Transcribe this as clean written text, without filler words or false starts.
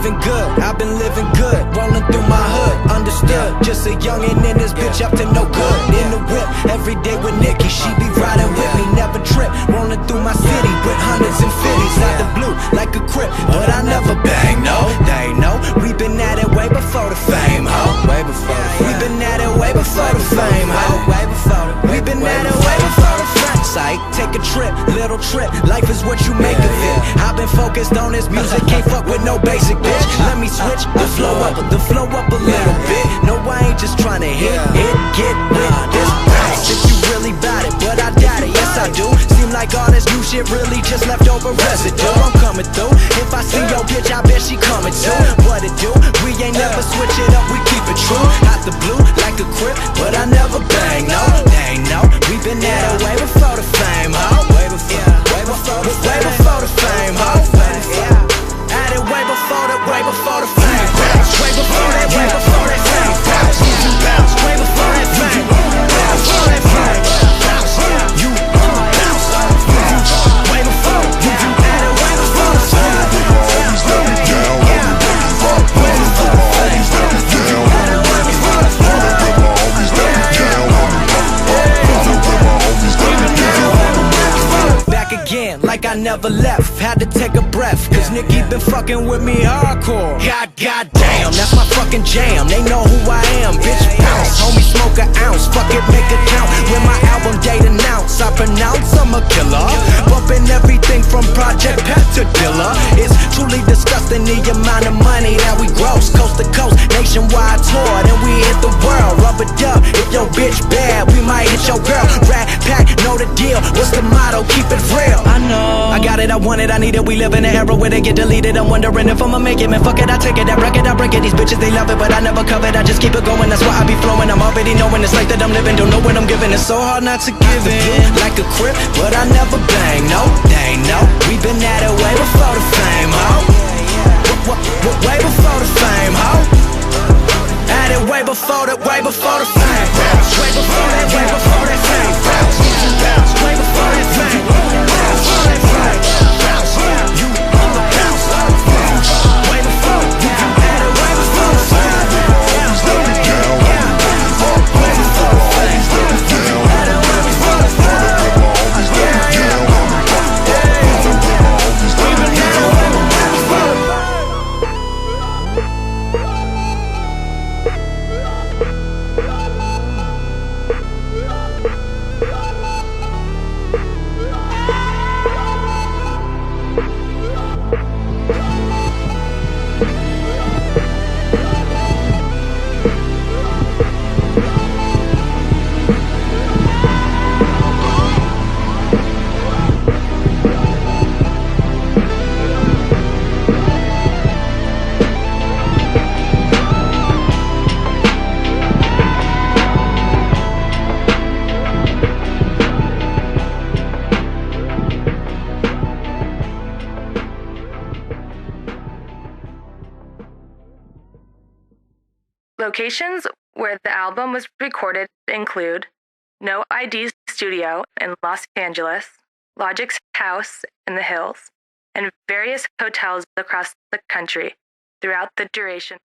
living good, I've been living good, rolling through my hood, understood. Just a youngin' in this bitch up to no good. In the whip, every day with Nikki, she be riding with me, never trip. Rolling through my city with hundreds and fifties, out the blue like a crip, but I never bang, no. They know we been at it way before the fame, ho. Way before the we been at it way before the fame, ho. Way before the we been at it way before the fame. Psych, take a trip, little trip. Life is what you make of it. I've been focused on this music, can't fuck with no basic bitch. Let me switch the flow up a little bit. No, I ain't just trying to hit, get with this bounce. If you really bout it, but I doubt it, yes I do. Seem like all this new shit really just left over residue. I'm coming through. If I see your bitch, I bet she coming too. What it do? We ain't never switch it up, we keep it true. Out the blue, like a crip, but I never bang, no. They ain't know. We been at it way before the fame, ho. Way before the fame, ho. At it way before the fame. Way before that, way before that fame. Way before that fame. Way before that fame. You bounce. Way before. At it way before the fame. Way before the back again, like I never left. Had to take a breath, cause Nicki been fucking with me hardcore. God damn, that's my fucking jam. They know who I am, bitch bounce. Homie smoke an ounce, fuck it, make it count. When my album date announce, I pronounce I'm a killer. Bumping everything from Project Pet to Dilla. It's truly disgusting the amount of money that we gross. Coast to coast, nationwide tour, then we hit the world. Rubber dub, if your bitch bad, we might hit your girl. Rat pack, know the deal, what's the motto? Keep it real. I know, I got it, I want it, I need it. We live in an era where they get deleted. I'm wondering if I'ma make it, man, fuck it, I take it. I wreck it, I break it. These bitches, they love it, but I never covet. I just keep it going, that's why I be flowing. I'm already knowing it's like that I'm living. Don't know what I'm giving, it's so hard not to give in. Like a crip, but I never bang, no. They ain't know, we been at it way before the fame, ho. Way before the fame, ho. At it way before the fame. Way before that, way before that fame. Way before that fame. You bounce. Way before. At it way before the fame. Way before the fame. At it way before the fame. We've been at it way before. Locations where the album was recorded include No ID's studio in Los Angeles, Logic's house in the hills, and various hotels across the country throughout the duration